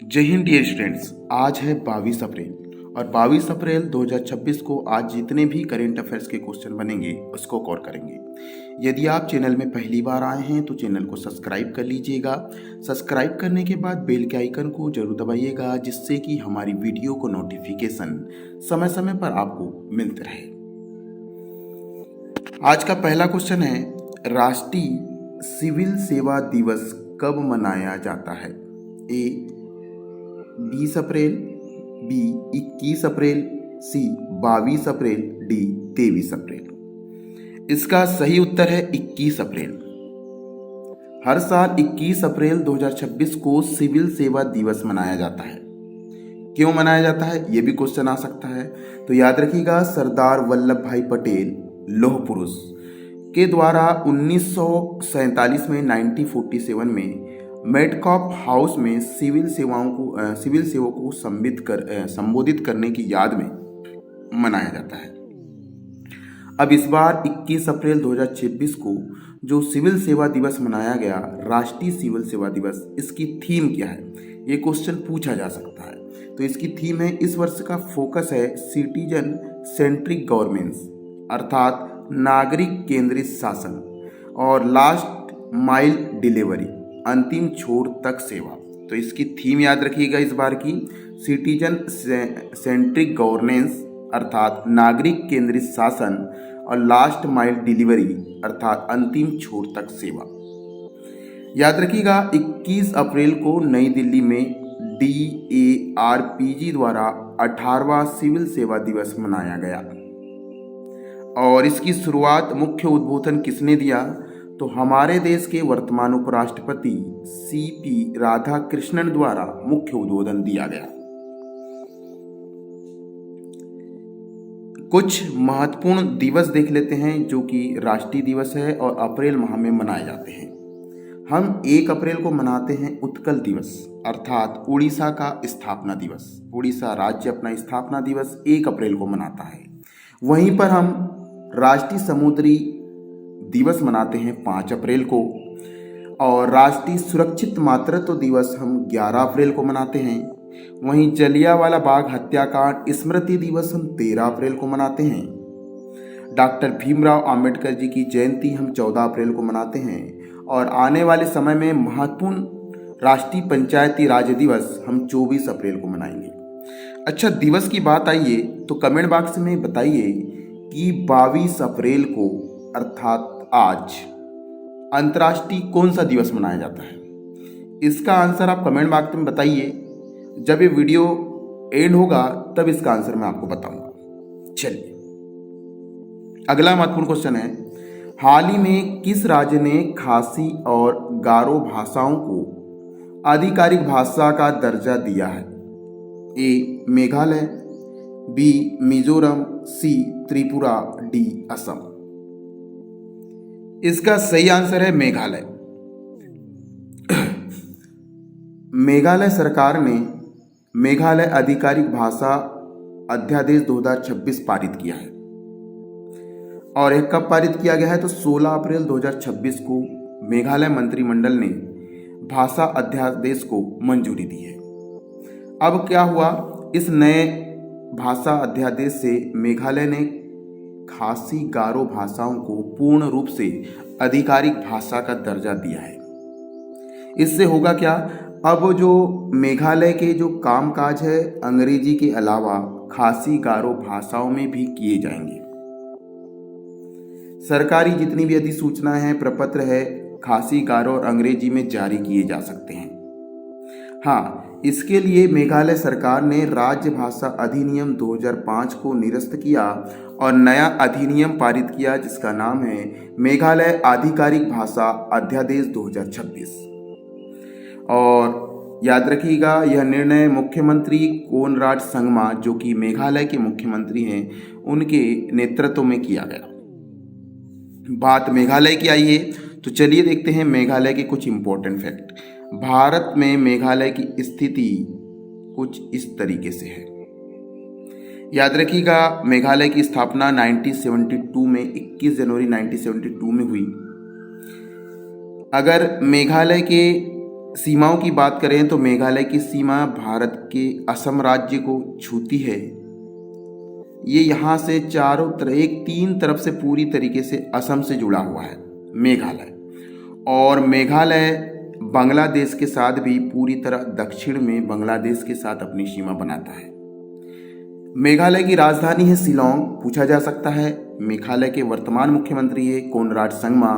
जय Hind dear students. आज है 22 अप्रैल और 22 अप्रैल 2026 को आज जितने भी करेंट अफेयर्स के क्वेश्चन बनेंगे उसको कवर करेंगे। यदि आप चैनल में पहली बार आए हैं तो चैनल को सब्सक्राइब कर लीजिएगा। सब्सक्राइब करने के बाद बेल के आइकन को जरूर दबाइएगा, जिससे कि हमारी वीडियो को नोटिफिकेशन समय समय पर आपको मिलते रहे। आज का पहला क्वेश्चन है, राष्ट्रीय सिविल सेवा दिवस कब मनाया जाता है? ए 20 अप्रैल, बी 21 अप्रैल, सी 22 अप्रैल, डी 23 अप्रैल। इसका सही उत्तर है 21 अप्रैल। हर साल 21 अप्रैल 2026 को सिविल सेवा दिवस मनाया जाता है। क्यों मनाया जाता है ये भी क्वेश्चन आ सकता है, तो याद रखिएगा सरदार वल्लभ भाई पटेल लौह पुरुष के द्वारा 1947 में 1947 में मेटकॉप हाउस में सिविल सेवकों को संबोधित करने की याद में मनाया जाता है। अब इस बार 21 अप्रैल 2026 को जो सिविल सेवा दिवस मनाया गया, राष्ट्रीय सिविल सेवा दिवस, इसकी थीम क्या है ये क्वेश्चन पूछा जा सकता है। तो इसकी थीम है, इस वर्ष का फोकस है सिटीजन सेंट्रिक गवर्नेंस, अर्थात नागरिक केंद्रित शासन, और लास्ट माइल डिलीवरी, अंतिम छोर तक सेवा। तो इसकी थीम याद रखिएगा इस बार की, सिटीजन सेंट्रिक गवर्नेंस अर्थात नागरिक केंद्रित शासन, और लास्ट माइल डिलीवरी अर्थात अंतिम छोर तक सेवा। याद रखिएगा 21 अप्रैल को नई दिल्ली में DARPG द्वारा 18वां सिविल सेवा दिवस मनाया गया। और इसकी शुरुआत, मुख्य उद्बोधन किसने दिया? तो हमारे देश के वर्तमान उपराष्ट्रपति CP राधाकृष्णन द्वारा मुख्य उद्बोधन दिया गया। कुछ महत्वपूर्ण दिवस देख लेते हैं जो कि राष्ट्रीय दिवस है और अप्रैल माह में मनाए जाते हैं। हम 1 अप्रैल को मनाते हैं उत्कल दिवस, अर्थात उड़ीसा का स्थापना दिवस। उड़ीसा राज्य अपना स्थापना दिवस 1 अप्रैल को मनाता है। वहीं पर हम राष्ट्रीय समुद्री दिवस मनाते हैं 5 अप्रैल को, और राष्ट्रीय सुरक्षित मातृत्व दिवस हम 11 अप्रैल को मनाते हैं। वहीं जलियांवाला बाग हत्याकांड स्मृति दिवस हम 13 अप्रैल को मनाते हैं। डॉक्टर भीमराव अंबेडकर जी की जयंती हम 14 अप्रैल को मनाते हैं। और आने वाले समय में महत्वपूर्ण राष्ट्रीय पंचायती राज दिवस हम 24 अप्रैल को मनाएंगे। अच्छा, दिवस की बात आइए तो कमेंट बॉक्स में बताइए कि 22 अप्रैल को अर्थात आज अंतर्राष्ट्रीय कौन सा दिवस मनाया जाता है? इसका आंसर आप कमेंट बॉक्स में बताइए। जब ये वीडियो एंड होगा तब इसका आंसर मैं आपको बताऊंगा। चलिए, अगला महत्वपूर्ण क्वेश्चन है, हाल ही में किस राज्य ने खासी और गारो भाषाओं को आधिकारिक भाषा का दर्जा दिया है? ए मेघालय, बी मिजोरम, सी त्रिपुरा, डी असम। इसका सही आंसर है मेघालय। मेघालय सरकार ने मेघालय आधिकारिक भाषा अध्यादेश 2026 पारित किया है। और यह कब पारित किया गया है? तो 16 अप्रैल 2026 को मेघालय मंत्रिमंडल ने भाषा अध्यादेश को मंजूरी दी है। अब क्या हुआ, इस नए भाषा अध्यादेश से मेघालय ने खासी गारो भाषाओं को पूर्ण रूप से आधिकारिक भाषा का दर्जा दिया है। इससे होगा क्या, अब जो मेघालय के जो कामकाज है अंग्रेजी के अलावा खासी गारो भाषाओं में भी किए जाएंगे। सरकारी जितनी भी अधिसूचना है, प्रपत्र है, खासी गारो और अंग्रेजी में जारी किए जा सकते हैं। हाँ, इसके लिए मेघालय सरकार ने राज्य भाषा अधिनियम 2005 को निरस्त किया और नया अधिनियम पारित किया, जिसका नाम है मेघालय आधिकारिक भाषा अध्यादेश 2026। और याद रखिएगा यह निर्णय मुख्यमंत्री कोनराड संगमा, जो कि मेघालय के मुख्यमंत्री हैं, उनके नेतृत्व में किया गया। बात मेघालय की आई है तो चलिए देखते हैं मेघालय के कुछ इंपॉर्टेंट फैक्ट। भारत में मेघालय की स्थिति कुछ इस तरीके से है। याद रखिएगा मेघालय की स्थापना 1972 में 21 जनवरी 1972 में हुई। अगर मेघालय के सीमाओं की बात करें तो मेघालय की सीमा भारत के असम राज्य को छूती है। ये यहाँ से चारों तरफ, एक तीन तरफ से पूरी तरीके से असम से जुड़ा हुआ है मेघालय। और मेघालय बांग्लादेश के साथ भी पूरी तरह दक्षिण में बांग्लादेश के साथ अपनी सीमा बनाता है। मेघालय की राजधानी है शिलोंग। पूछा जा सकता है। मेघालय के वर्तमान मुख्यमंत्री है कोनराड संगमा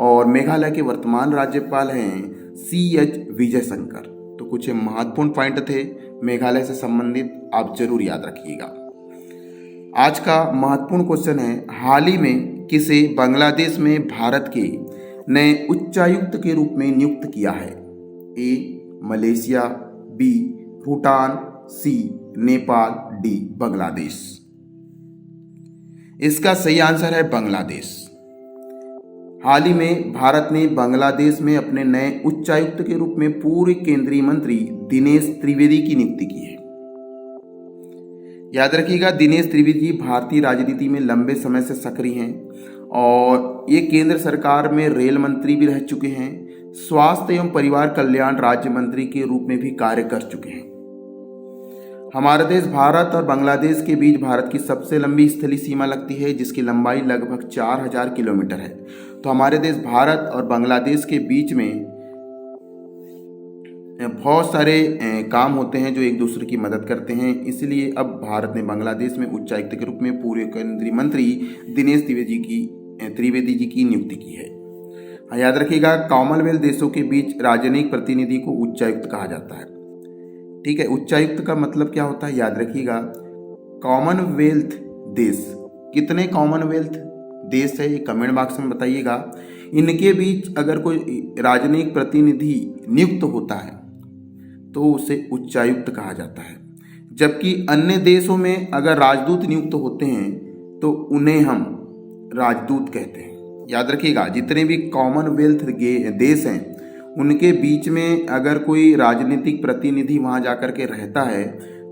और मेघालय के वर्तमान राज्यपाल हैं CH विजय शंकर। तो कुछ महत्वपूर्ण पॉइंट थे मेघालय से संबंधित, आप जरूर याद रखिएगा। आज का महत्वपूर्ण क्वेश्चन है, हाल ही में किसे बांग्लादेश में भारत के नए उच्चायुक्त के रूप में नियुक्त किया है? A Malaysia, B Bhutan, C Nepal, D Bangladesh. इसका सही आंसर है बांग्लादेश। हाल ही में भारत ने बांग्लादेश में अपने नए उच्चायुक्त के रूप में पूर्व केंद्रीय मंत्री दिनेश त्रिवेदी की नियुक्ति की है। याद रखिएगा, दिनेश त्रिवेदी भारतीय राजनीति में लंबे समय से सक्रिय हैं और ये केंद्र सरकार में रेल मंत्री भी रह चुके हैं। स्वास्थ्य एवं परिवार कल्याण राज्य मंत्री के रूप में भी कार्य कर चुके हैं। हमारा देश भारत और बांग्लादेश के बीच भारत की सबसे लंबी स्थलीय सीमा लगती है, जिसकी लंबाई लगभग 4000 किलोमीटर है। तो हमारे देश भारत और बांग्लादेश के बीच में बहुत सारे काम होते हैं जो एक दूसरे की मदद करते हैं। इसलिए अब भारत ने बांग्लादेश में उच्चायुक्त के रूप में पूर्व केंद्रीय मंत्री दिनेश त्रिवेदी जी की नियुक्ति की है। याद रखिएगा, कॉमनवेल्थ देशों के बीच राजनयिक प्रतिनिधि को उच्चायुक्त कहा जाता है। ठीक है, उच्चायुक्त का मतलब क्या होता है? याद रखिएगा, कॉमनवेल्थ देश, कितने कॉमनवेल्थ देश है ये कमेंट बॉक्स में बताइएगा। इनके बीच अगर कोई राजनयिक प्रतिनिधि नियुक्त होता है तो उसे उच्चायुक्त कहा जाता है। जबकि अन्य देशों में अगर राजदूत नियुक्त होते हैं तो उन्हें हम राजदूत कहते हैं। याद रखिएगा, जितने भी कॉमनवेल्थ देश हैं उनके बीच में अगर कोई राजनीतिक प्रतिनिधि वहां जाकर के रहता है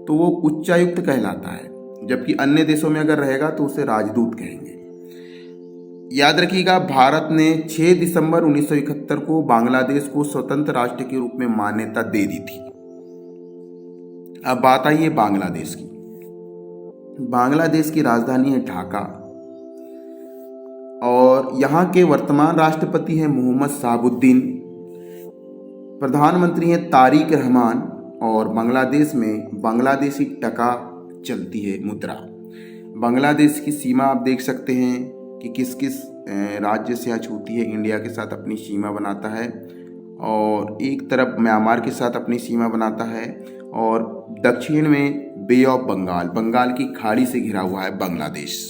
तो वो उच्चायुक्त कहलाता है, जबकि अन्य देशों में अगर रहेगा तो उसे राजदूत कहेंगे। याद रखिएगा, भारत ने 6 दिसंबर 1971 को बांग्लादेश को स्वतंत्र राष्ट्र के रूप में मान्यता दे दी थी। अब बात आई है बांग्लादेश की। बांग्लादेश की राजधानी है ढाका और यहाँ के वर्तमान राष्ट्रपति हैं मोहम्मद शहाबुद्दीन। प्रधानमंत्री हैं तारिक रहमान और बांग्लादेश में बांग्लादेशी टका चलती है, मुद्रा। बांग्लादेश की सीमा आप देख सकते हैं कि किस किस राज्य से यहाँ छूती है। इंडिया के साथ अपनी सीमा बनाता है और एक तरफ म्यांमार के साथ अपनी सीमा बनाता है और दक्षिण में बे ऑफ बंगाल, बंगाल की खाड़ी से घिरा हुआ है बांग्लादेश।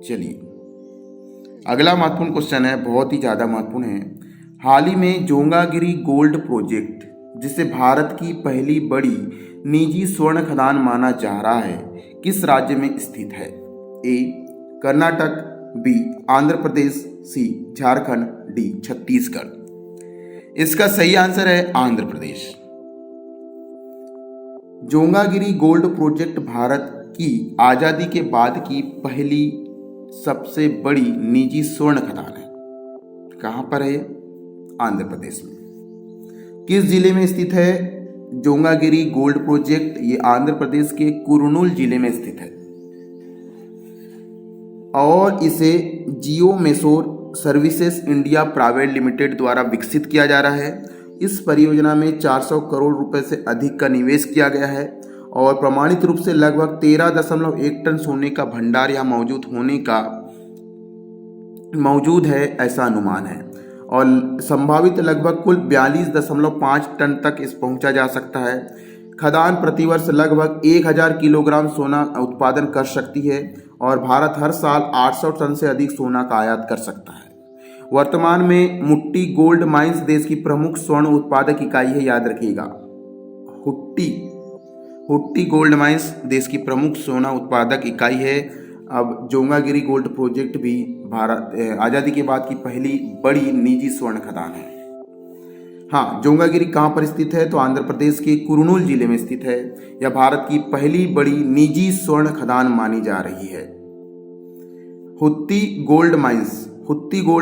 चलिए, अगला महत्वपूर्ण क्वेश्चन है, बहुत ही ज़्यादा महत्वपूर्ण है। हाल ही में जोंगागिरी गोल्ड प्रोजेक्ट, जिसे भारत की पहली बड़ी निजी स्वर्ण खदान माना जा रहा है, किस राज्य में स्थित है? A Karnataka, B Andhra Pradesh, C Jharkhand, D Chhattisgarh. इसका सही आंसर है आंध्र प्रदेश। जोंगागिरी गोल्ड प्रोजेक्ट भारत की आजादी के बाद की पहली सबसे बड़ी निजी स्वर्ण खदान है। कहां पर है? आंध्र प्रदेश में। किस जिले में स्थित है जोंगागिरी गोल्ड प्रोजेक्ट? ये आंध्र प्रदेश के कुर्नूल जिले में स्थित है और इसे जियो मेसोर सर्विसेज इंडिया प्राइवेट लिमिटेड द्वारा विकसित किया जा रहा है। इस परियोजना में 400 करोड़ रुपए से अधिक का निवेश किया गया है और प्रमाणित रूप से लगभग 13.1 टन सोने का भंडार यहाँ मौजूद है, ऐसा अनुमान है। और संभावित लगभग कुल 42.5 टन तक इस पहुंचा जा सकता है। खदान प्रतिवर्ष लगभग 1000 किलोग्राम सोना उत्पादन कर सकती है और भारत हर साल 800 टन से अधिक सोना का आयात कर सकता है। वर्तमान में मुट्टी गोल्ड माइंस देश की प्रमुख स्वर्ण उत्पादक इकाई है। याद रखिएगा, हुट्टी गोल्ड माइंस देश की प्रमुख सोना उत्पादक इकाई है। अब जोंगागिरी गोल्ड प्रोजेक्ट भी भारत आज़ादी के बाद की पहली बड़ी निजी स्वर्ण खदान है। हाँ, जोंगागिरी कहाँ पर स्थित है? तो आंध्र प्रदेश के कुर्नूल जिले में स्थित है। यह भारत की पहली बड़ी निजी स्वर्ण खदान मानी जा रही है। हुट्टी गोल्ड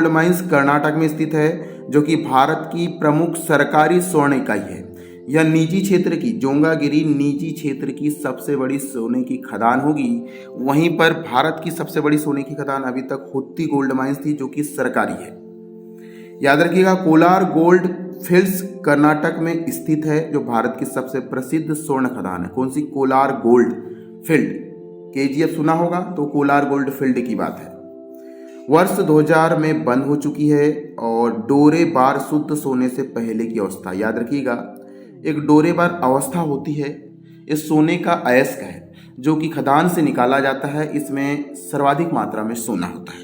माइंस कर्नाटक में स्थित है। जो कि भारत की प्रमुख सरकारी स्वर्ण इकाई है। यह निजी क्षेत्र की जोंगागिरी निजी क्षेत्र की सबसे बड़ी सोने की खदान होगी। वहीं पर भारत की सबसे बड़ी सोने की खदान अभी तक हुत्ती गोल्ड माइंस थी, जो कि सरकारी है। याद रखिएगा, कोलार गोल्ड फील्ड्स कर्नाटक में स्थित है, जो भारत की सबसे प्रसिद्ध स्वर्ण खदान है। कौन सी? Kolar gold field. केजीएफ सुना होगा, तो कोलार गोल्ड फील्ड की बात है। वर्ष 2000 में बंद हो चुकी है और डोरे बार शुद्ध सोने से पहले की अवस्था। याद रखिएगा, एक डोरे बार अवस्था होती है, इस सोने का अयस्क है जो कि खदान से निकाला जाता है। इसमें सर्वाधिक मात्रा में सोना होता है।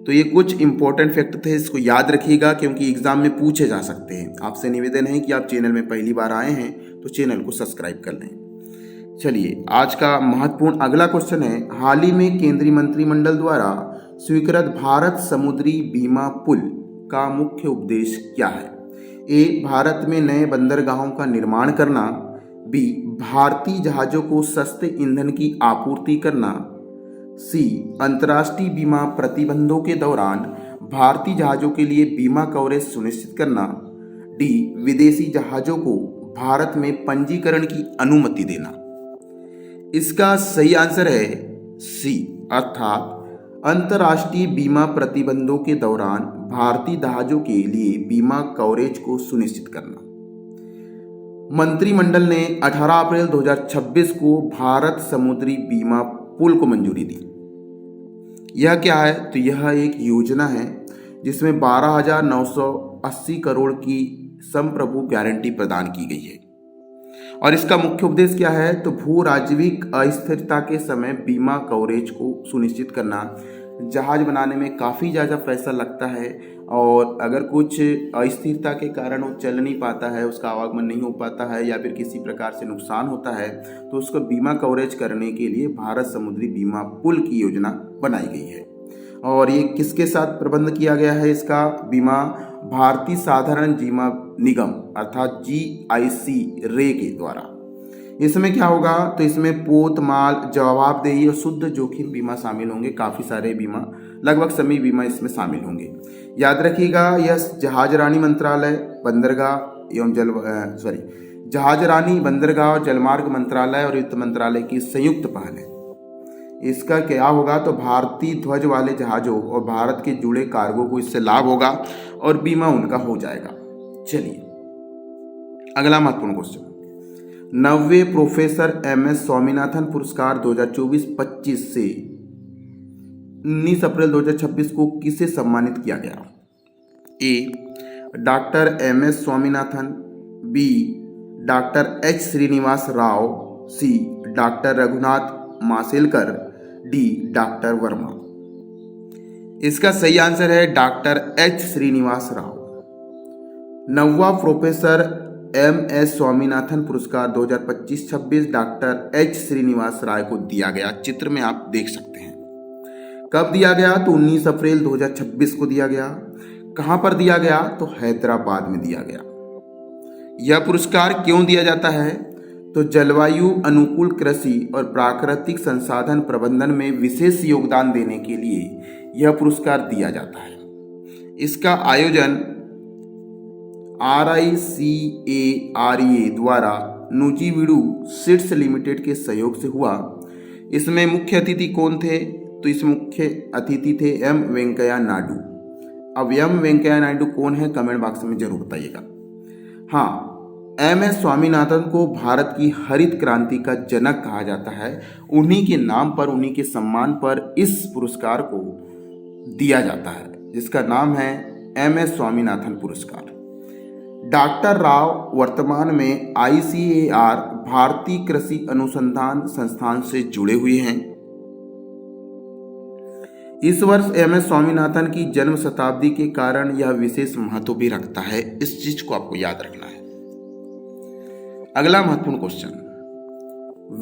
तो ये कुछ इंपॉर्टेंट फैक्ट थे, इसको याद रखिएगा क्योंकि एग्जाम में पूछे जा सकते हैं। आपसे निवेदन है कि आप चैनल में पहली बार आए हैं तो चैनल को सब्सक्राइब कर लें। चलिए, आज का महत्वपूर्ण अगला क्वेश्चन है, हाल ही में केंद्रीय मंत्रिमंडल द्वारा स्वीकृत भारत समुद्री बीमा पुल का मुख्य उद्देश्य क्या है? ए, भारत में नए बंदरगाहों का निर्माण करना। बी, भारतीय जहाजों को सस्ते ईंधन की आपूर्ति करना। सी, अंतर्राष्ट्रीय बीमा प्रतिबंधों के दौरान भारतीय जहाजों के लिए बीमा कवरेज सुनिश्चित करना। डी, विदेशी जहाजों को भारत में पंजीकरण की अनुमति देना। इसका सही आंसर है सी, अर्थात अंतर्राष्ट्रीय बीमा प्रतिबंधों के दौरान भारतीय जहाजों के लिए बीमा कवरेज को सुनिश्चित करना। मंत्रिमंडल ने 18 अप्रैल 2026 को भारत समुद्री बीमा पुल को मंजूरी दी। यह क्या है? तो यह एक योजना है जिसमें 12,980 करोड़ की संप्रभु गारंटी प्रदान की गई है। और इसका मुख्य उद्देश्य क्या है? तो भू राजस्विक अस्थिरता के समय बीमा कवरेज को सुनिश्चित करना। जहाज बनाने में काफ़ी ज़्यादा पैसा लगता है और अगर कुछ अस्थिरता के कारण वो चल नहीं पाता है, उसका आवागमन नहीं हो पाता है या फिर किसी प्रकार से नुकसान होता है, तो उसको बीमा कवरेज करने के लिए भारत समुद्री बीमा पुल की योजना बनाई गई है। और ये किसके साथ प्रबंध किया गया है? इसका बीमा भारतीय साधारण बीमा निगम अर्थात GIC रे के द्वारा। इसमें क्या होगा? तो इसमें पोत माल जवाबदेही और शुद्ध जोखिम बीमा शामिल होंगे। काफ़ी सारे बीमा, लगभग सभी बीमा इसमें शामिल होंगे। याद रखिएगा, यह जहाजरानी मंत्रालय बंदरगाह एवं जहाजरानी बंदरगाह और जलमार्ग मंत्रालय और वित्त मंत्रालय की संयुक्त पहल है। इसका क्या होगा? तो भारतीय ध्वज वाले जहाजों और भारत के जुड़े कार्गो को इससे लाभ होगा और बीमा उनका हो जाएगा। चलिए, अगला महत्वपूर्ण क्वेश्चन, 90वें प्रोफेसर MS स्वामीनाथन पुरस्कार 2024-25 से 19 अप्रैल 2026 को किसे सम्मानित किया गया? A, doctor MS Swaminathan. B, doctor H Srinivas Rao. C, doctor Raghunath Mashelkar. D, doctor Verma. इसका सही आंसर है डॉक्टर H श्रीनिवास राव। 9वां प्रोफेसर MS स्वामीनाथन पुरस्कार 2025-26 डॉक्टर H श्रीनिवास राय को दिया गया। चित्र में आप देख सकते हैं। कब दिया गया? तो 19 अप्रैल 2026 को दिया गया। कहां पर दिया गया? तो हैदराबाद में दिया गया। यह पुरस्कार क्यों दिया जाता है? तो जलवायु अनुकूल कृषि और प्राकृतिक संसाधन प्रबंधन में विशेष योगदान देने के लिए यह पुरस्कार दिया जाता है। इसका आयोजन RICARE द्वारा नुजीवीडु सीड्स लिमिटेड के सहयोग से हुआ। इसमें मुख्य अतिथि कौन थे? तो इस मुख्य अतिथि थे M वेंकैया नायडू। अब M वेंकैया नायडू कौन है? कमेंट बॉक्स में जरूर बताइएगा। हाँ, MS स्वामीनाथन को भारत की हरित क्रांति का जनक कहा जाता है। उन्हीं के नाम पर, उन्हीं के सम्मान पर इस पुरस्कार को दिया जाता है, जिसका नाम है MS स्वामीनाथन पुरस्कार। डॉक्टर राव वर्तमान में ICAR भारतीय कृषि अनुसंधान संस्थान से जुड़े हुए हैं। इस वर्ष MS स्वामीनाथन की जन्म शताब्दी के कारण यह विशेष महत्व भी रखता है। इस चीज को आपको याद रखना है। अगला महत्वपूर्ण क्वेश्चन,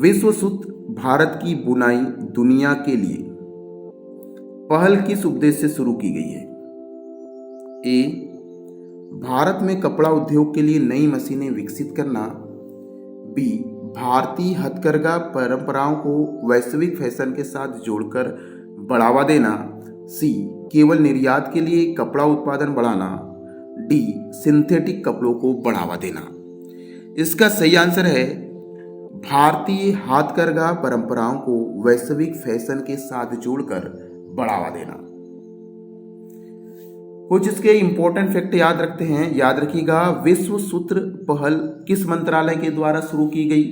विश्व सूत्र भारत की बुनाई दुनिया के लिए पहल किस उद्देश्य से शुरू की गई है? ए, भारत में कपड़ा उद्योग के लिए नई मशीनें विकसित करना। बी, भारतीय हथकरघा परंपराओं को वैश्विक फैशन के साथ जोड़कर बढ़ावा देना। सी, केवल निर्यात के लिए कपड़ा उत्पादन बढ़ाना। डी सिंथेटिक कपड़ों को बढ़ावा देना। इसका सही आंसर है भारतीय हाथकरघा परंपराओं को वैश्विक फैशन के साथ जोड़कर बढ़ावा देना। कुछ इसके इंपॉर्टेंट फैक्ट याद रखते हैं, याद रखिएगा। विश्व सूत्र पहल किस मंत्रालय के द्वारा शुरू की गई?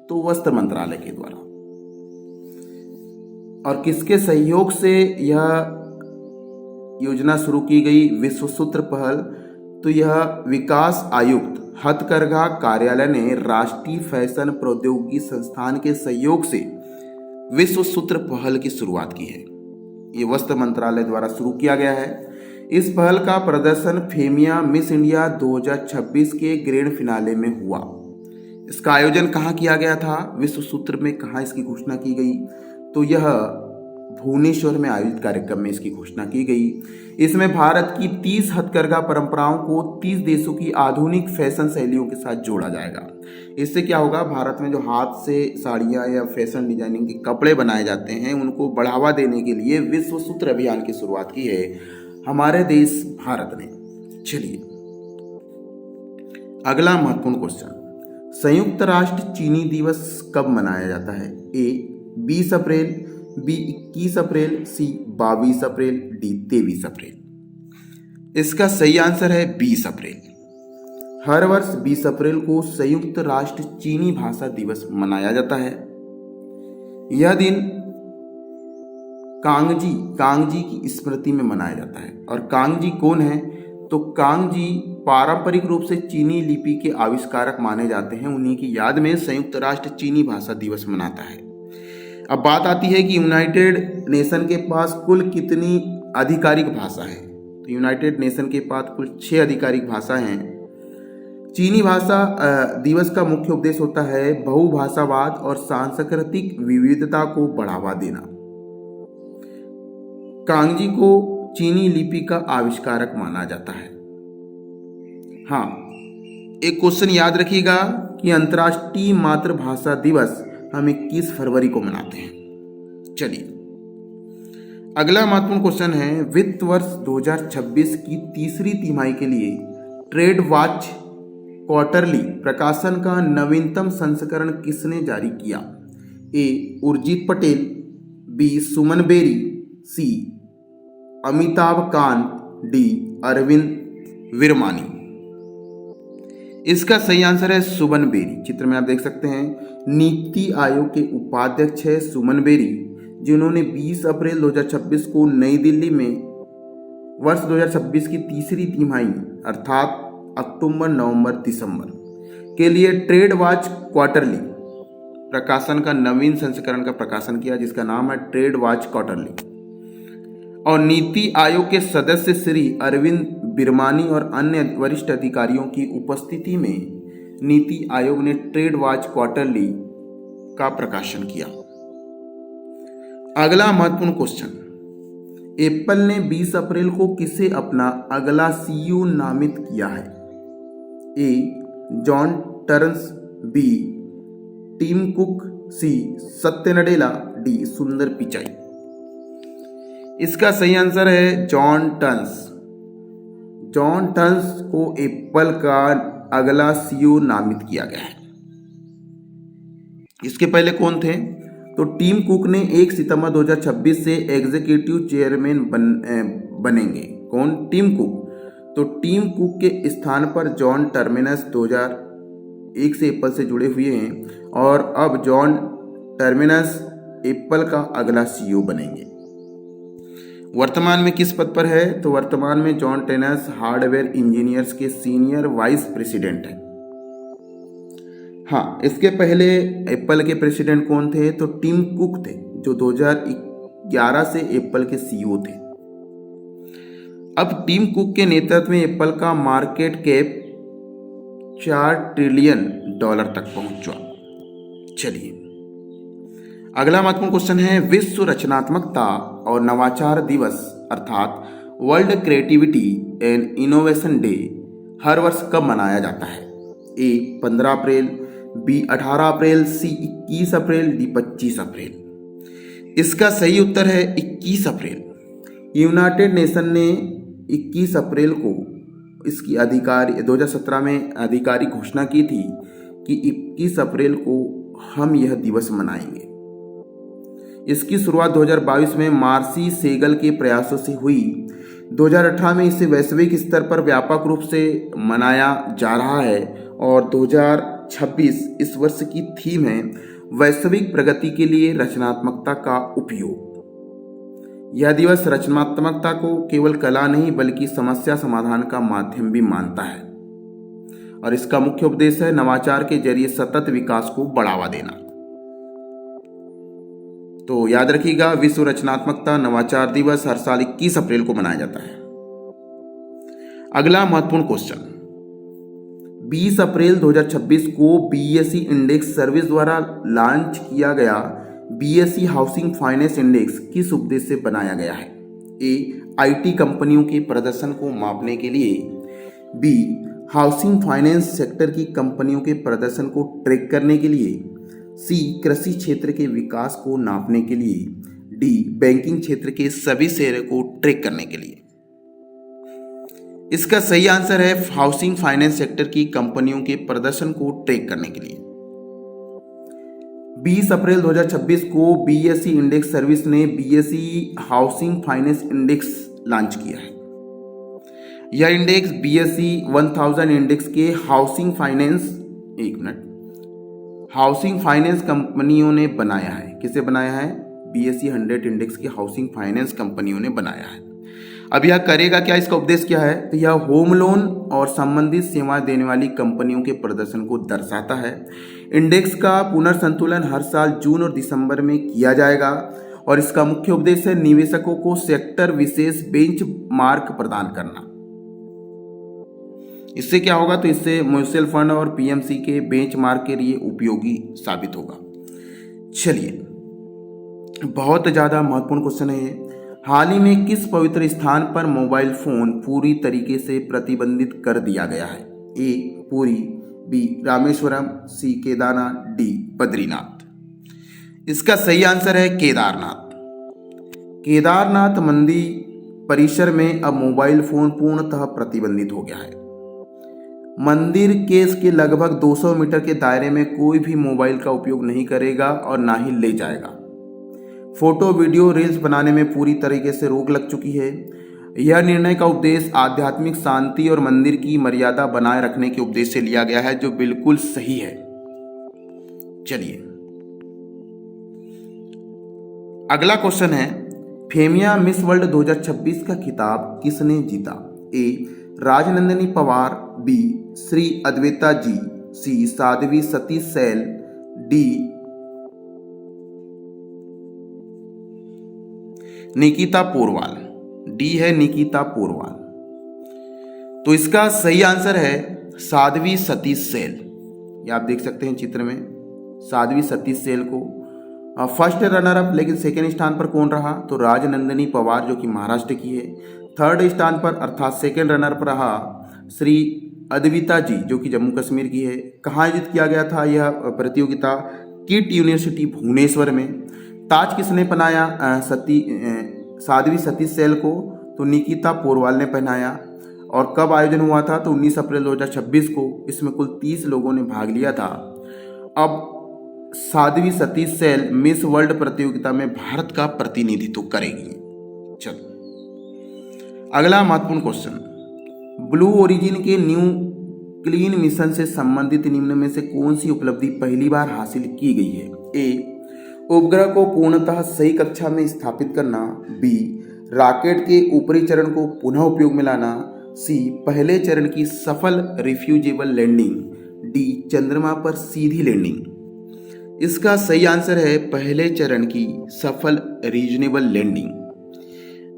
तो वस्त्र मंत्रालय के द्वारा। और किसके सहयोग से यह योजना शुरू की गई विश्व सूत्र पहल? तो यह विकास आयुक्त हथकरघा कार्यालय ने राष्ट्रीय फैशन प्रौद्योगिकी संस्थान के सहयोग से विश्व सूत्र पहल की शुरुआत की है। ये वस्त्र मंत्रालय द्वारा शुरू किया गया है। इस पहल का प्रदर्शन फेमिया मिस इंडिया 2026 के ग्रैंड फिनाले में हुआ। इसका आयोजन कहाँ किया गया था? विश्व सूत्र में कहाँ इसकी घोषणा की गई? तो यह भुवनेश्वर में आयोजित कार्यक्रम में इसकी घोषणा की गई। इसमें भारत की 30 हथकरघा परंपराओं को 30 देशों की आधुनिक फैशन शैलियों के साथ जोड़ा जाएगा। इससे क्या होगा, भारत में जो हाथ से साड़ियाँ या फैशन डिजाइनिंग के कपड़े बनाए जाते हैं उनको बढ़ावा देने के लिए विश्व सूत्र अभियान की शुरुआत की है हमारे देश भारत ने। चलिए अगला महत्वपूर्ण क्वेश्चन, संयुक्त राष्ट्र चीनी दिवस कब मनाया जाता है? ए 20 अप्रैल, बी 21 अप्रैल, सी 22 अप्रैल, डी 23 अप्रैल। इसका सही आंसर है 20 अप्रैल। हर वर्ष 20 अप्रैल को संयुक्त राष्ट्र चीनी भाषा दिवस मनाया जाता है। यह दिन कांगजी की स्मृति में मनाया जाता है। और कांगजी कौन है? तो कांगजी पारंपरिक रूप से चीनी लिपि के आविष्कारक माने जाते हैं। उन्हीं की याद में संयुक्त राष्ट्र चीनी भाषा दिवस मनाता है। अब बात आती है कि यूनाइटेड नेशन के पास कुल कितनी आधिकारिक भाषा है? तो यूनाइटेड नेशन के पास कुल 6 आधिकारिक भाषा हैं। चीनी भाषा दिवस का मुख्य उद्देश्य होता है बहुभाषावाद और सांस्कृतिक विविधता को बढ़ावा देना। कांगजी को चीनी लिपि का आविष्कारक माना जाता है। हाँ, एक क्वेश्चन याद रखिएगा कि अंतर्राष्ट्रीय मातृभाषा दिवस हम 21 फरवरी को मनाते हैं। चलिए अगला महत्वपूर्ण क्वेश्चन है, वित्त वर्ष 2026 की तीसरी तिमाही के लिए ट्रेड वॉच क्वार्टरली प्रकाशन का नवीनतम संस्करण किसने जारी किया? ए उर्जित पटेल, बी सुमन बेरी, सी अमिताभ कांत, डी अरविंद विरमानी। इसका सही आंसर है सुमन बेरी। चित्र में आप देख सकते हैं नीति आयोग के उपाध्यक्ष है सुमन बेरी, जिन्होंने 20 अप्रैल 2026 को नई दिल्ली में वर्ष 2026 की तीसरी तिमाही अर्थात अक्टूबर, नवंबर, दिसंबर के लिए ट्रेड वॉच क्वार्टरली प्रकाशन का नवीन संस्करण का प्रकाशन किया, जिसका नाम है ट्रेड वॉच क्वार्टरली। और नीति आयोग के सदस्य श्री अरविंद बिरमानी और अन्य वरिष्ठ अधिकारियों की उपस्थिति में नीति आयोग ने ट्रेड वॉच क्वार्टरली का प्रकाशन किया। अगला महत्वपूर्ण क्वेश्चन, एप्पल ने 20 अप्रैल को किसे अपना अगला सीईओ नामित किया है? A John Ternus, B Tim Cook, C Satya Nadella, D Sundar Pichai. इसका सही आंसर है जॉन टर्न्स। जॉन टर्न्स को एप्पल का अगला सीईओ नामित किया गया है। इसके पहले कौन थे? तो टिम कुक ने 1 सितंबर 2026 से एग्जीक्यूटिव चेयरमैन बनेंगे। कौन? Tim Cook. तो टिम कुक के स्थान पर जॉन टर्मिनस 2001 से एप्पल से जुड़े हुए हैं और अब जॉन टर्मिनस एप्पल का अगला सीईओ बनेंगे। वर्तमान में किस पद पर है? तो वर्तमान में जॉन टर्मिनस हार्डवेयर इंजीनियर्स के सीनियर वाइस प्रेसिडेंट हैं। हाँ, इसके पहले एप्पल के प्रेसिडेंट कौन थे? तो टिम कुक थे, जो 2011 से एप्पल के सीईओ थे। अब टिम कुक के नेतृत्व में एप्पल का मार्केट कैप $4 ट्रिलियन तक पहुंचा। चलिए अगला महत्वपूर्ण क्वेश्चन है, विश्व रचनात्मकता और नवाचार दिवस अर्थात world creativity and innovation day हर वर्ष कब मनाया जाता है? ए 15 अप्रैल, बी 18 अप्रैल, सी 21 अप्रैल, डी 25 अप्रैल। इसका सही उत्तर है 21 अप्रैल। यूनाइटेड नेशन ने 21 अप्रैल को इसकी अधिकारी 2017 में आधिकारिक घोषणा की थी कि 21 अप्रैल को हम यह दिवस मनाएंगे। इसकी शुरुआत 2022 में मार्सी सेगल के प्रयासों से हुई। 2018 में इसे वैश्विक स्तर पर व्यापक रूप से मनाया जा रहा है और 2026 इस वर्ष की थीम है वैश्विक प्रगति के लिए रचनात्मकता का उपयोग। यह दिवस रचनात्मकता को केवल कला नहीं बल्कि समस्या समाधान का माध्यम भी मानता है और इसका मुख्य उद्देश्य है नवाचार के जरिए सतत विकास को बढ़ावा देना। तो याद रखिएगा, विश्व रचनात्मकता नवाचार दिवस हर साल 21 अप्रैल को मनाया जाता है। अगला महत्वपूर्ण क्वेश्चन, 20 अप्रैल 2026 को बीएसई इंडेक्स सर्विस द्वारा लॉन्च किया गया बीएसई हाउसिंग फाइनेंस इंडेक्स किस उद्देश्य से बनाया गया है? ए, आईटी कंपनियों के प्रदर्शन को मापने के लिए। बी, हाउसिंग फाइनेंस सेक्टर की कंपनियों के प्रदर्शन को ट्रैक करने के लिए। सी, कृषि क्षेत्र के विकास को नापने के लिए। डी, बैंकिंग क्षेत्र के सभी शेयर को ट्रैक करने के लिए। इसका सही आंसर है हाउसिंग फाइनेंस सेक्टर की कंपनियों के प्रदर्शन को ट्रैक करने के लिए। 20 अप्रैल 2026 को बीएसई इंडेक्स सर्विस ने BSE housing finance index launch किया है। यह इंडेक्स बीएसई 1000 इंडेक्स के हाउसिंग फाइनेंस कंपनियों ने बनाया है। किसे बनाया है? बीएसई 100 इंडेक्स के हाउसिंग फाइनेंस कंपनियों ने बनाया है। अब यह करेगा क्या? इसका उद्देश्य क्या है? तो यह होम लोन और संबंधित सेवाएं देने वाली कंपनियों के प्रदर्शन को दर्शाता है। इंडेक्स का पुनर्संतुलन हर साल जून और दिसंबर में किया जाएगा और इसका मुख्य उद्देश्य है निवेशकों को सेक्टर विशेष बेंचमार्क प्रदान करना। इससे क्या होगा? तो इससे म्यूचुअल फंड और पीएमसी के बेंचमार्क के लिए उपयोगी साबित होगा। चलिए, बहुत ज्यादा महत्वपूर्ण क्वेश्चन है ये। हाल ही में किस पवित्र स्थान पर मोबाइल फोन पूरी तरीके से प्रतिबंधित कर दिया गया है? ए, पुरी। बी, रामेश्वरम। सी, केदारनाथ। डी, बद्रीनाथ। इसका सही आंसर है केदारनाथ। केदारनाथ मंदिर परिसर में अब मोबाइल फोन पूर्णतः प्रतिबंधित हो गया है। मंदिर के इसके लगभग 200 मीटर के दायरे में कोई भी मोबाइल का उपयोग नहीं करेगा और ना ही ले जाएगा। फोटो, वीडियो, रील्स बनाने में पूरी तरीके से रोक लग चुकी है। यह निर्णय का उद्देश्य आध्यात्मिक शांति और मंदिर की मर्यादा बनाए रखने के उद्देश्य से लिया गया है, जो बिल्कुल सही है। चलिए, अगला क्वेश्चन है, फेमिया मिस वर्ल्ड 2026 का खिताब किसने जीता? A, Rajnandini Pawar. B, Shri Advaita ji. C, Sadhvi Sati Sail. D, Nikita Porwal. D है निकिता पोरवाल। तो इसका सही आंसर है साध्वी सती सैल। ये आप देख सकते हैं चित्र में साध्वी सती सैल को। फर्स्ट रनर अप लेकिन सेकेंड स्थान पर कौन रहा? तो राजनंदिनी पवार जो कि महाराष्ट्र की है। थर्ड स्थान पर अर्थात सेकेंड रनर पर रहा श्री अद्वैता जी जो कि जम्मू कश्मीर की है। कहाँ आयोजित किया गया था यह प्रतियोगिता? किट यूनिवर्सिटी भुवनेश्वर में। ताज किसने पहनाया साध्वी सती सैल को? तो निकिता पोरवाल ने पहनाया। और कब आयोजन हुआ था? तो 19 अप्रैल 2026 को। इसमें कुल 30 लोगों ने भाग लिया था। अब Sadhvi Sati cell miss world प्रतियोगिता में भारत का प्रतिनिधित्व करेगी। चलो, अगला महत्वपूर्ण क्वेश्चन, ब्लू ओरिजिन के न्यू क्लीन मिशन से संबंधित निम्न में से कौन सी उपलब्धि पहली बार हासिल की गई है? ए, उपग्रह को पूर्णतः सही कक्षा में स्थापित करना। बी, रॉकेट के ऊपरी चरण को पुनः उपयोग में लाना। सी, पहले चरण की सफल रिफ्यूजेबल लैंडिंग। डी, चंद्रमा पर सीधी लैंडिंग। इसका सही आंसर है पहले चरण की सफल रीजनेबल लैंडिंग।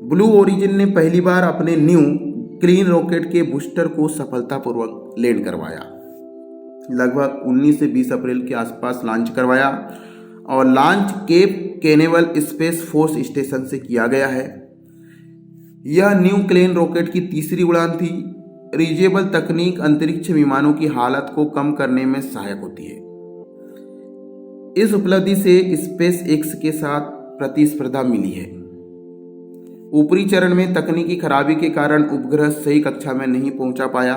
ब्लू ओरिजिन ने पहली बार अपने न्यू क्लीन रॉकेट के बूस्टर को सफलतापूर्वक लैंड करवाया। लगभग 19 से 20 अप्रैल के आसपास लॉन्च करवाया और launch Cape Canaveral Space Force Station से किया गया है। यह न्यू क्लीन रॉकेट की तीसरी उड़ान थी। रीजेबल तकनीक अंतरिक्ष विमानों की हालत को कम करने में सहायक होती है। इस उपलब्धि से स्पेस एक्स के साथ प्रतिस्पर्धा मिली है। ऊपरी चरण में तकनीकी खराबी के कारण उपग्रह सही कक्षा में नहीं पहुंचा पाया।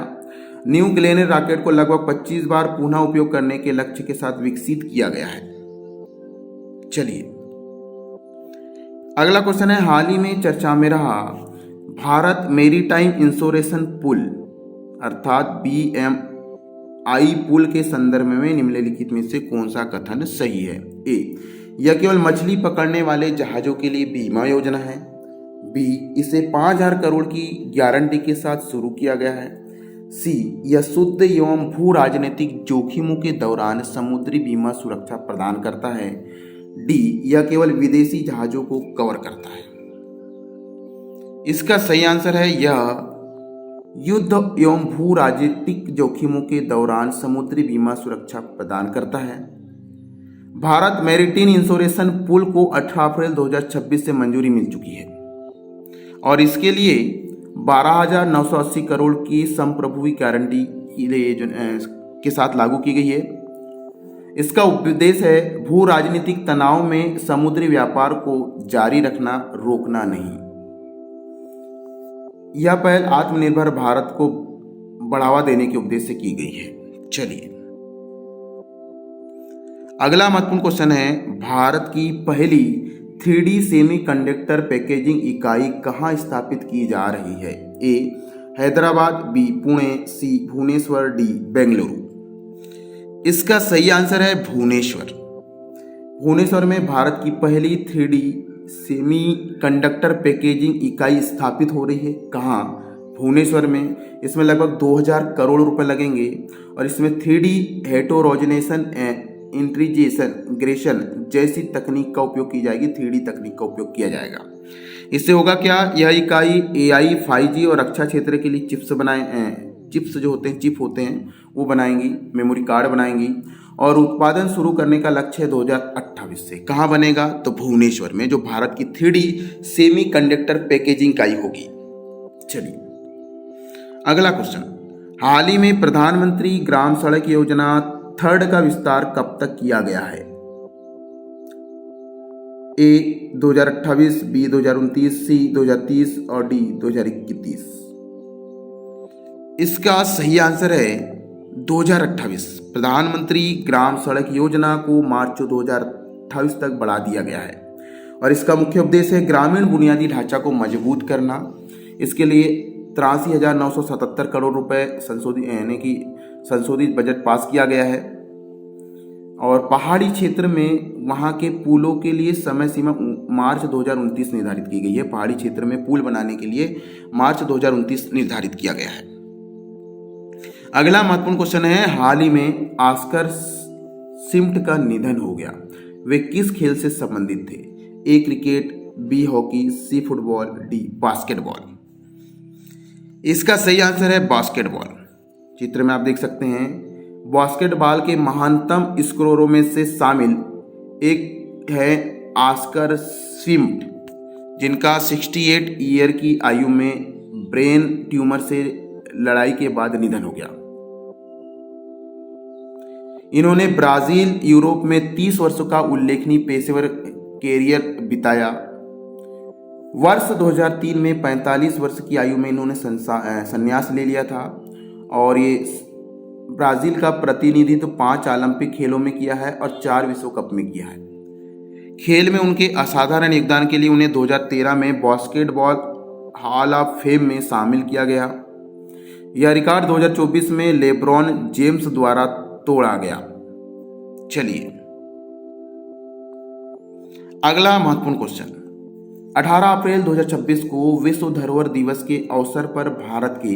न्यू ग्लेनर रॉकेट को लगभग 25 बार पुनः उपयोग करने के लक्ष्य के साथ विकसित किया गया है। चलिए अगला क्वेश्चन है, हाल ही में चर्चा में रहा भारत मैरीटाइम इंश्योरेंस पुल अर्थात BMI पुल के संदर्भ में निम्नलिखित में से कौन सा कथन सही है? ए, यह केवल मछली पकड़ने वाले जहाजों के लिए बीमा योजना है। बी, इसे 5,000 करोड़ की गारंटी के साथ शुरू किया गया है। सी, यह शुद्ध एवं भू राजनीतिक जोखिमों के दौरान समुद्री बीमा सुरक्षा प्रदान करता है। डी, यह केवल विदेशी जहाजों को कवर करता है। इसका सही आंसर है यह युद्ध एवं भू राजनीतिक जोखिमों के दौरान समुद्री बीमा सुरक्षा प्रदान करता है। भारत मैरीटाइम इंश्योरेंस पुल को 18 अप्रैल 2026 से मंजूरी मिल चुकी है और इसके लिए 12,980 करोड़ की संप्रभुवी गारंटी के साथ लागू की गई है। इसका उद्देश्य है भू राजनीतिक तनाव में समुद्री व्यापार को जारी रखना, रोकना नहीं। यह पहल आत्मनिर्भर भारत को बढ़ावा देने के उद्देश्य से की गई है। चलिए अगला महत्वपूर्ण क्वेश्चन है, भारत की पहली 3D सेमीकंडक्टर पैकेजिंग इकाई कहाँ स्थापित की जा रही है? ए, हैदराबाद, बी, पुणे, सी, भुवनेश्वर, डी, बेंगलुरु। इसका सही आंसर है भुवनेश्वर। भुवनेश्वर में भारत की पहली 3D सेमीकंडक्टर पैकेजिंग इकाई स्थापित हो रही है। कहाँ? भुवनेश्वर में। इसमें लगभग 2,000 करोड़ रुपए लगेंगे और इसमें 3D हेटेरोजेनेशन इंटीग्रेशन जैसी तकनीक का उपयोग की जाएगी। 3D तकनीक का उपयोग किया जाएगा। इससे होगा क्या, यह इकाई AI, 5G और रक्षा क्षेत्र के लिए चिप्स जो होते हैं, चिप होते हैं, वो बनाएंगी, मेमोरी कार्ड बनाएंगी और उत्पादन शुरू करने का लक्ष्य है 2028 से। कहाँ बनेगा? तो भुवनेश्वर में, जो भारत की 3D सेमीकंडक्टर पैकेजिंग इकाई होगी। चलिए अगला क्वेश्चन, हाल ही में प्रधानमंत्री ग्राम सड़क योजना 3rd का विस्तार कब तक किया गया है? ए, 2028, बी, 2029, सी, 2030 और डी, 2031। इसका सही आंसर है 2028। प्रधानमंत्री ग्राम सड़क योजना को मार्च 2028 तक बढ़ा दिया गया है और इसका मुख्य उद्देश्य है ग्रामीण बुनियादी ढांचा को मजबूत करना। इसके लिए 83,977 करोड़ रुपए संशोधित बजट पास किया गया है और पहाड़ी क्षेत्र में वहां के पुलों के लिए समय सीमा मार्च 2029 निर्धारित की गई है। पहाड़ी क्षेत्र में पुल बनाने के लिए मार्च 2029 निर्धारित किया गया है। अगला महत्वपूर्ण क्वेश्चन है, हाल ही में ऑस्कर सिम्प्ट का निधन हो गया। वे किस खेल से संबंधित थे? ए, क्रिकेट, बी, हॉकी, सी, फुटबॉल, डी, बास्केटबॉल। इसका सही आंसर है बास्केटबॉल। चित्र में आप देख सकते हैं, बास्केटबॉल के महानतम स्कोररों में से शामिल एक है ऑस्कर सिम्प्ट, जिनका 68 ईयर की आयु में ब्रेन ट्यूमर से लड़ाई के बाद निधन हो गया। इन्होंने ब्राजील, यूरोप में 30 वर्षों का उल्लेखनीय पेशेवर कैरियर बिताया। वर्ष 2003 में 45 वर्ष की आयु में इन्होंने संन्यास ले लिया था और ये ब्राजील का प्रतिनिधित्व 5 ओलंपिक खेलों में किया है और 4 विश्व कप में किया है। खेल में उनके असाधारण योगदान के लिए उन्हें 2013 में बास्केटबॉल हॉल ऑफ फेम में शामिल किया गया। यह रिकॉर्ड 2024 में लेब्रॉन जेम्स द्वारा तोड़ा गया। चलिए अगला महत्वपूर्ण क्वेश्चन, 18 अप्रैल 2026 को विश्व धरोहर दिवस के अवसर पर भारत के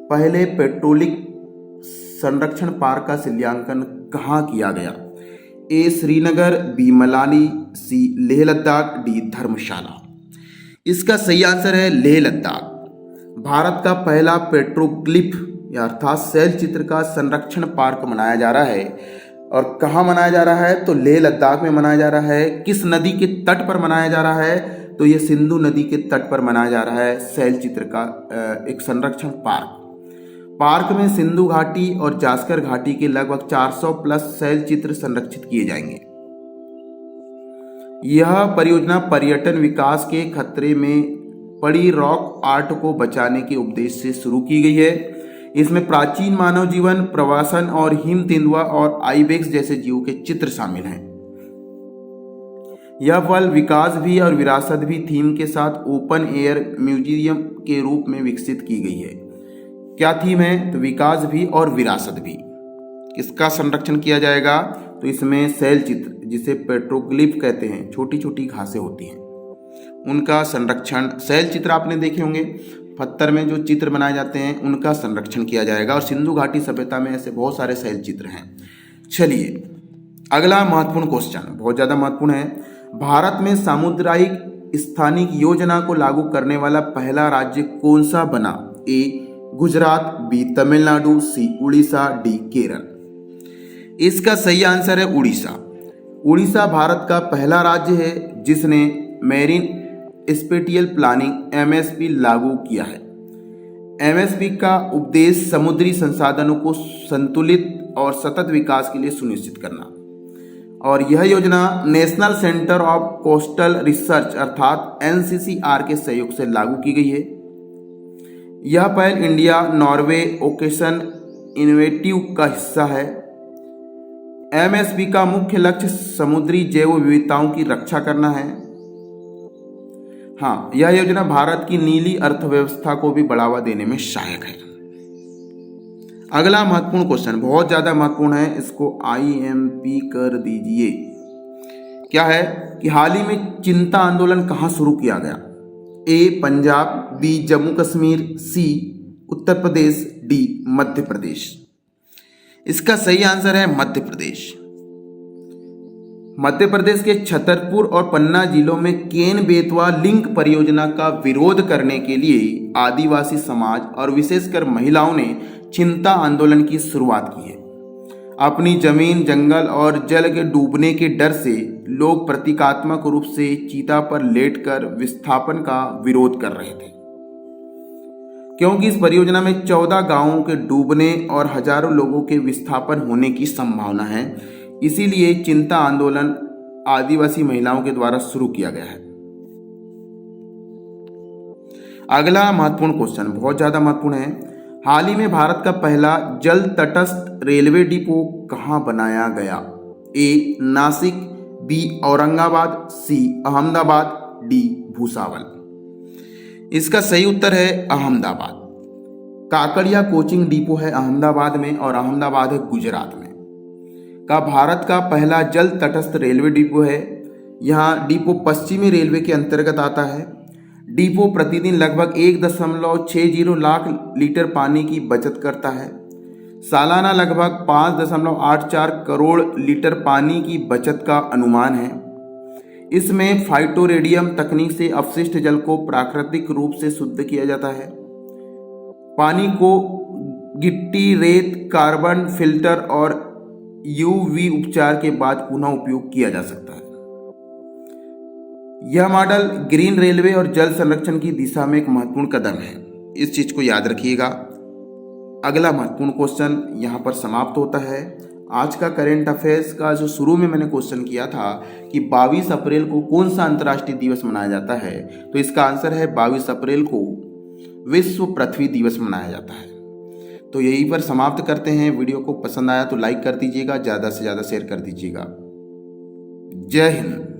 पहले पेट्रोलिक संरक्षण पार्क का शिलान्यासन कहाँ किया गया? ए, श्रीनगर, बी, मनाली, सी, लेह लद्दाख, डी, धर्मशाला। इसका सही आंसर है लेह लद्दाख। भारत का पहला पेट्रोग्लिफ अर्थात शैल चित्र का संरक्षण पार्क मनाया जा रहा है और कहाँ मनाया जा रहा है? तो लेह लद्दाख में मनाया जा रहा है। किस नदी के तट पर मनाया जा रहा है? तो ये सिंधु नदी के तट पर मनाया जा रहा है शैल चित्र का एक संरक्षण पार्क में सिंधु घाटी और जास्कर घाटी के लगभग 400 प्लस शैल चित्र संरक्षित किए जाएंगे। यह परियोजना पर्यटन विकास के खतरे में पड़ी रॉक आर्ट को बचाने के उद्देश्य से शुरू की गई है। इसमें प्राचीन मानव जीवन, प्रवासन और हिम तेंदुआ और आइबेक्स जैसे जीवों के चित्र शामिल हैं। यह पल विकास भी और विरासत भी थीम के साथ ओपन एयर म्यूजियम के रूप में विकसित की गई है। क्या थीम है? तो विकास भी और विरासत भी। इसका संरक्षण किया जाएगा तो इसमें शैल चित्र, जिसे पेट्रोग्लिफ कहते हैं, छोटी छोटी घासें होती हैं, उनका संरक्षण, शैल चित्र आपने देखे होंगे, पत्थर में जो चित्र बनाए जाते हैं उनका संरक्षण किया जाएगा। और सिंधु घाटी सभ्यता में ऐसे बहुत सारे शैल चित्र हैं। चलिए अगला महत्वपूर्ण क्वेश्चन, बहुत ज़्यादा महत्वपूर्ण है। भारत में सामुदायिक स्थानिक योजना को लागू करने वाला पहला राज्य कौन सा बना? ए गुजरात, बी तमिलनाडु, सी उड़ीसा, डी केरल। इसका सही आंसर है उड़ीसा। उड़ीसा भारत का पहला राज्य है जिसने मेरीन स्पेटियल प्लानिंग MSP लागू किया है। MSP का उद्देश्य समुद्री संसाधनों को संतुलित और सतत विकास के लिए सुनिश्चित करना, और यह योजना national centre of coastal research अर्थात NCCR के सहयोग से लागू की गई है। यह पहल इंडिया नॉर्वे ओकेशन इनोवेटिव का हिस्सा है। MSP का मुख्य लक्ष्य समुद्री जैव विविधताओं की रक्षा करना है। हाँ, यह योजना भारत की नीली अर्थव्यवस्था को भी बढ़ावा देने में सहायक है। अगला महत्वपूर्ण क्वेश्चन, बहुत ज्यादा महत्वपूर्ण है, इसको IMP कर दीजिए। क्या है कि हाल ही में चिंता आंदोलन कहां शुरू किया गया? ए पंजाब, बी जम्मू कश्मीर, सी उत्तर प्रदेश, डी मध्य प्रदेश। इसका सही आंसर है मध्य प्रदेश। मध्य प्रदेश के छतरपुर और पन्ना जिलों में केन बेतवा लिंक परियोजना का विरोध करने के लिए आदिवासी समाज और विशेषकर महिलाओं ने चिंता आंदोलन की शुरुआत की है। अपनी जमीन, जंगल और जल के डूबने के डर से लोग प्रतीकात्मक रूप से चीता पर लेटकर विस्थापन का विरोध कर रहे थे, क्योंकि इस परियोजना में 14 गांवों के डूबने और हजारों लोगों के विस्थापन होने की संभावना है। इसीलिए चिंता आंदोलन आदिवासी महिलाओं के द्वारा शुरू किया गया है। अगला महत्वपूर्ण क्वेश्चन, बहुत ज्यादा महत्वपूर्ण है। हाल ही में भारत का पहला जल तटस्थ रेलवे डिपो कहां बनाया गया? ए नासिक, बी औरंगाबाद, सी अहमदाबाद, डी भूसावल। इसका सही उत्तर है अहमदाबाद। काकड़िया कोचिंग डिपो है अहमदाबाद में, और अहमदाबाद है गुजरात में का भारत का पहला जल तटस्थ रेलवे डिपो है। यहाँ डिपो पश्चिमी रेलवे के अंतर्गत आता है। डिपो प्रतिदिन लगभग 1.60 लाख लीटर पानी की बचत करता है। सालाना लगभग 5.84 करोड़ लीटर पानी की बचत का अनुमान है। इसमें फाइटोरेडियम तकनीक से अपशिष्ट जल को प्राकृतिक रूप से शुद्ध किया जाता है। पानी को गिट्टी, रेत, कार्बन फिल्टर और UV उपचार के बाद पुनः उपयोग किया जा सकता है। यह मॉडल ग्रीन रेलवे और जल संरक्षण की दिशा में एक महत्वपूर्ण कदम है। इस चीज को याद रखिएगा। अगला महत्वपूर्ण क्वेश्चन यहां पर समाप्त होता है। आज का करेंट अफेयर्स का जो शुरू में मैंने क्वेश्चन किया था कि 22 अप्रैल को कौन सा अंतर्राष्ट्रीय दिवस मनाया जाता है, तो इसका आंसर है 22 अप्रैल को विश्व पृथ्वी दिवस मनाया जाता है। तो यहीं पर समाप्त करते हैं। वीडियो को पसंद आया तो लाइक कर दीजिएगा, ज़्यादा से ज़्यादा शेयर कर दीजिएगा। जय हिंद।